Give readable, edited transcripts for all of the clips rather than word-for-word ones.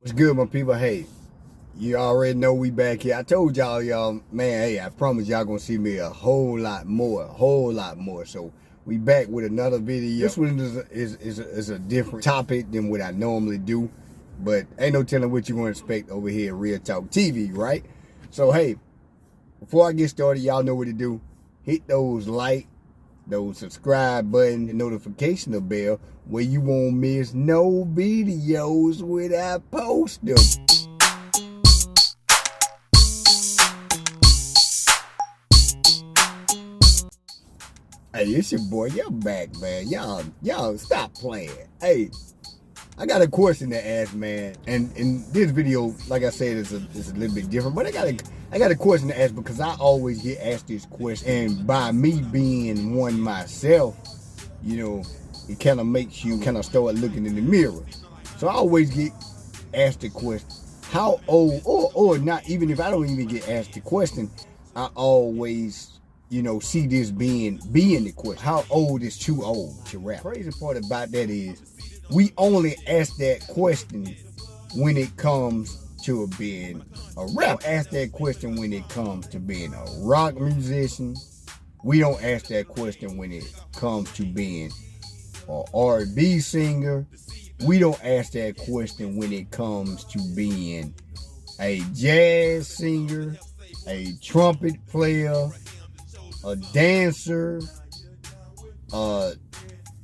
What's good, my people? Hey, you already know we back here. I told y'all, man, hey, I promise y'all gonna see me a whole lot more. So we back with another video. This one is a different topic than what I normally do, but ain't no telling what you're gonna expect over here at Real Talk TV, right? So hey, before I get started, y'all know what to do. Hit those like, those subscribe button, the notification bell, where you won't miss no videos when I post them. Hey, it's your boy. Y'all back, man. Y'all stop playing. Hey, I got a question to ask, man. And this video, like I said, is a little bit different. But I got a question to ask because I always get asked this question. And by me being one myself, you know, it kind of makes you kind of start looking in the mirror. So I always get asked the question, how old, or not, even if I don't even get asked the question, I always, you know, see this being the question. How old is too old to rap? The crazy part about that is we only ask that question when it comes to being a rapper. Ask that question when it comes to being a rock musician. We don't ask that question when it comes to being an R&B singer. We don't ask that question when it comes to being a jazz singer, a trumpet player, a dancer,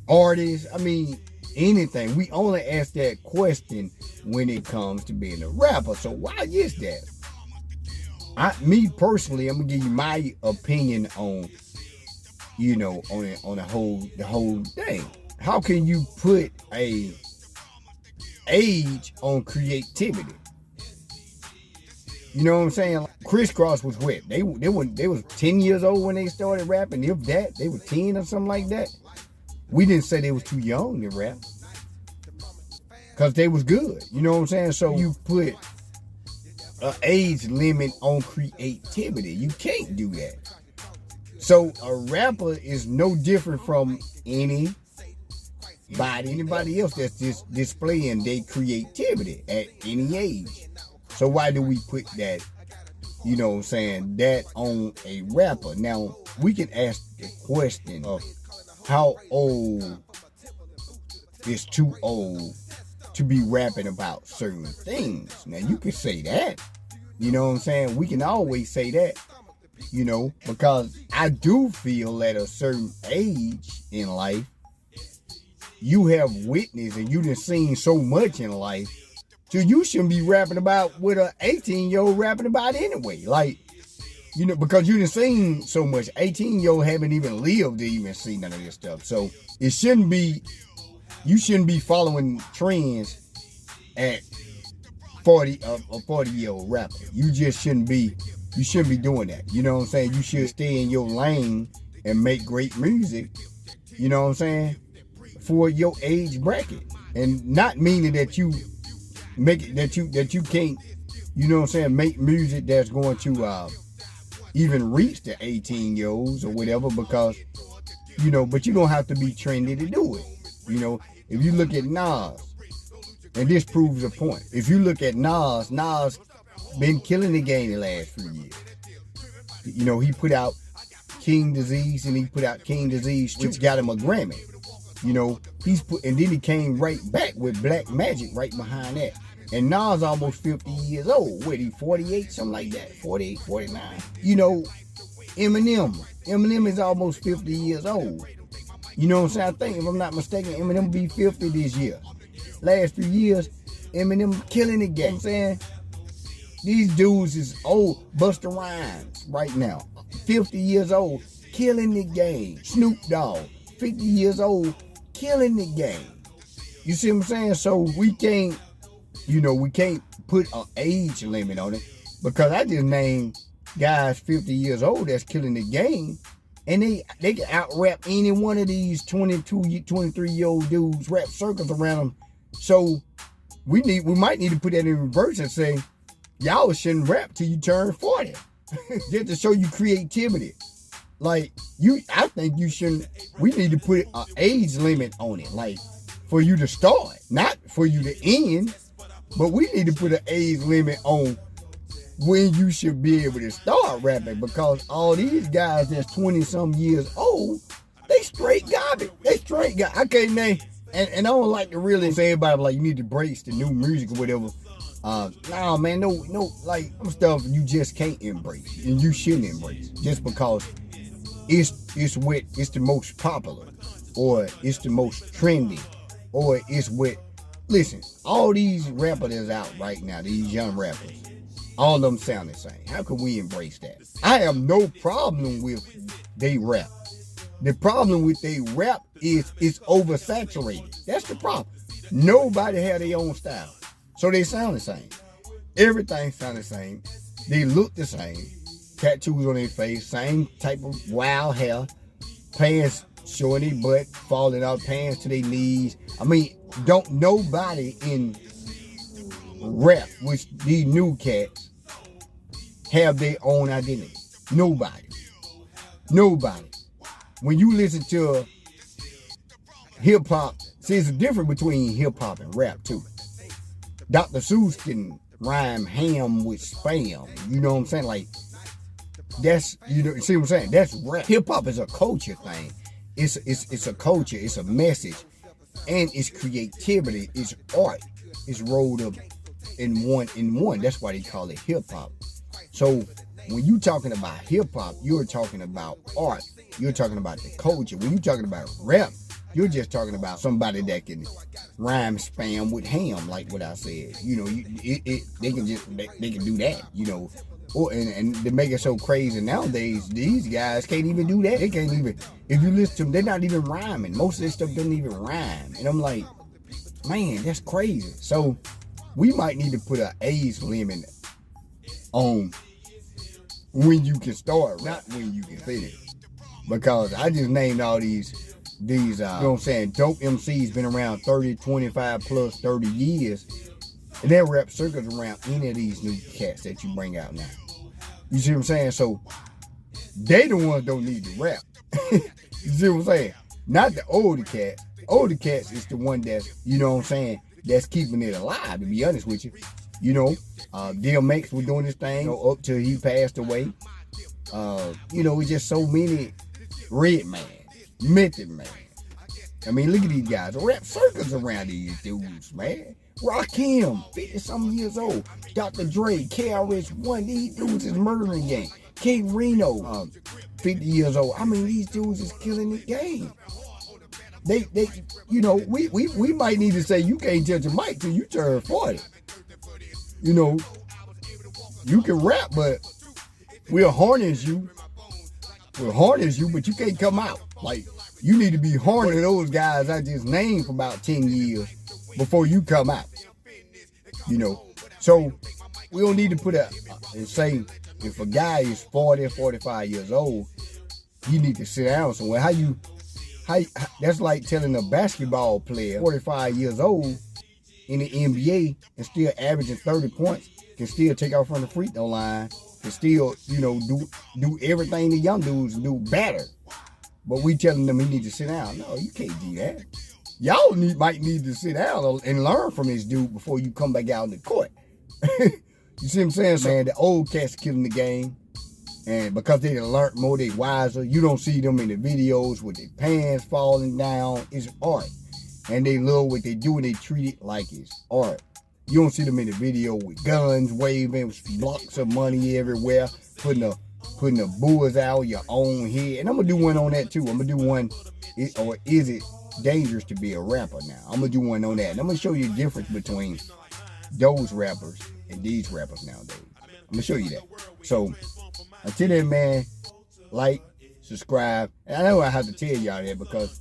artist. I mean, anything. We only ask that question when it comes to being a rapper. So why is that? Me personally, I'm gonna give you my opinion on, you know, on the whole thing. How can you put a age on creativity? You know what I'm saying? Crisscross was what? They was 10 years old when they started rapping. If that, they were 10 or something like that. We didn't say they was too young to rap, because they was good. You know what I'm saying? So you put an age limit on creativity. You can't do that. So a rapper is no different from anybody else that's just displaying their creativity at any age. So why do we put that, you know what I'm saying, that on a rapper? Now, we can ask the question of how old is too old to be rapping about certain things. Now, you can say that. You know what I'm saying? We can always say that, you know, because I do feel at a certain age in life, you have witnessed and you done seen so much in life, so you shouldn't be rapping about what an 18-year-old rapping about anyway. Like, you know, because you done seen so much. 18-year-old haven't even lived to even see none of this stuff. So it shouldn't be, you shouldn't be following trends at 40, a 40-year-old rapper. You just shouldn't be doing that. You know what I'm saying? You should stay in your lane and make great music, you know what I'm saying, for your age bracket. And not meaning that you make it, that you can't, you know what I'm saying, make music that's going to even reach the 18-year-olds or whatever, because, you know, but you don't have to be trendy to do it. You know, if you look at Nas, and this proves a point. If you look at Nas been killing the game the last few years. You know, he put out King Disease, and he put out King Disease 2, which got him a Grammy. You know, and then he came right back with Black Magic right behind that. And Nas almost 50 years old. What, he 48, something like that? 48, 49. You know, Eminem is almost 50 years old. You know what I'm saying? I think, if I'm not mistaken, Eminem will be 50 this year. Last few years, Eminem killing the game. You know what I'm saying? These dudes is old. Busta Rhymes right now, 50 years old, killing the game. Snoop Dogg, 50 years old, killing the game. You see what I'm saying? So we can't, you know, we can't put an age limit on it, because I just named guys 50 years old that's killing the game, and they can out-rap any one of these 22, 23-year-old dudes, rap circles around them. So we might need to put that in reverse and say, y'all shouldn't rap till you turn 40. Just to show you creativity. Like, I think you shouldn't, we need to put an age limit on it, like, for you to start, not for you to end. But we need to put an age limit on when you should be able to start rapping, because all these guys that's 20-some years old, they straight garbage. They straight garbage. I can't name, and I don't like to really say everybody like you need to embrace the new music or whatever. Nah, man, no, like some stuff you just can't embrace and you shouldn't embrace just because it's the most popular, or it's the most trendy, or it's what. Listen, all these rappers that's out right now, these young rappers, all of them sound the same. How can we embrace that? I have no problem with they rap. The problem with they rap is it's oversaturated. That's the problem. Nobody have their own style. So they sound the same. Everything sound the same. They look the same. Tattoos on their face, same type of wild hair, pants showing their butt, falling out pants to their knees. I mean, don't nobody in rap, which these new cats, have their own identity. Nobody. When you listen to hip hop, see, it's a difference between hip hop and rap too. Dr. Seuss can rhyme ham with spam. You know what I'm saying? Like, that's, you know, see what I'm saying? That's rap. Hip hop is a culture thing. It's a culture. It's a message, and it's creativity. It's art. It's rolled up in one. That's why they call it hip hop. So when you talking about hip hop, you're talking about art. You're talking about the culture. When you're talking about rap, you're just talking about somebody that can rhyme spam with ham, like what I said. You know, they can do that. You know, and they make it so crazy nowadays. These guys can't even do that. They can't even. If you listen to them, they're not even rhyming. Most of this stuff doesn't even rhyme. And I'm like, man, that's crazy. So we might need to put an age limit on when you can start, not when you can finish. Because I just named all these you know what I'm saying, dope MCs been around 30, 25 plus 30 years. And they'll wrap circles around any of these new cats that you bring out now. You see what I'm saying? So they the ones don't need to rap. You see what I'm saying? Not the older cats. Older cats is the one that's, you know what I'm saying, that's keeping it alive, to be honest with you. You know, DMX was doing this thing, you know, up till he passed away. You know, it's just so many. Redman, Method Man. I mean, look at these guys. Rap circles around these dudes, man. Rakim, 50-something years old. Dr. Dre, KRS-One, these dudes is murdering game. K Reno, 50 years old. I mean, these dudes is killing the game. They, you know, we might need to say you can't touch a mic till you turn 40. You know, you can rap, but we'll harness you. But you can't come out. Like, you need to be harnessing those guys I just named for about 10 years before you come out. You know, so we don't need to put and say if a guy is 40 or 45 years old, you need to sit down somewhere. How that's like telling a basketball player 45 years old in the NBA and still averaging 30 points, can still take off from the free throw line, can still, you know, do everything the young dudes do better. But we telling them he need to sit down. No, you can't do that. Y'all might need to sit down and learn from this dude before you come back out in the court. You see what I'm saying? So, man, the old cats killing the game. And because they done learned more, they wiser. You don't see them in the videos with their pants falling down. It's art. And they love what they do and they treat it like it's art. You don't see them in the video with guns waving, blocks of money everywhere, putting the bulls out your own head. And I'm going to do one on that too. I'm going to do one, or is it dangerous to be a rapper now? I'm going to do one on that. And I'm going to show you the difference between those rappers and these rappers nowadays. I'm going to show you that. So, until then, man, like, subscribe. And I know I have to tell y'all that because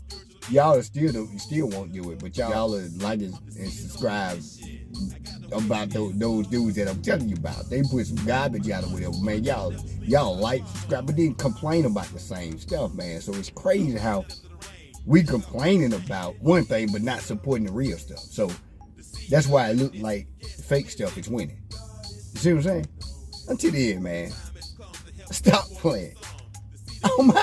y'all still won't do it. But y'all are like and subscribe about those dudes that I'm telling you about. They put some garbage out of whatever, man. Y'all like, subscribe, but then complain about the same stuff, man. So it's crazy how we complaining about one thing but not supporting the real stuff. So that's why it look like fake stuff is winning. You see what I'm saying? Until then, man, stop playing. Oh my.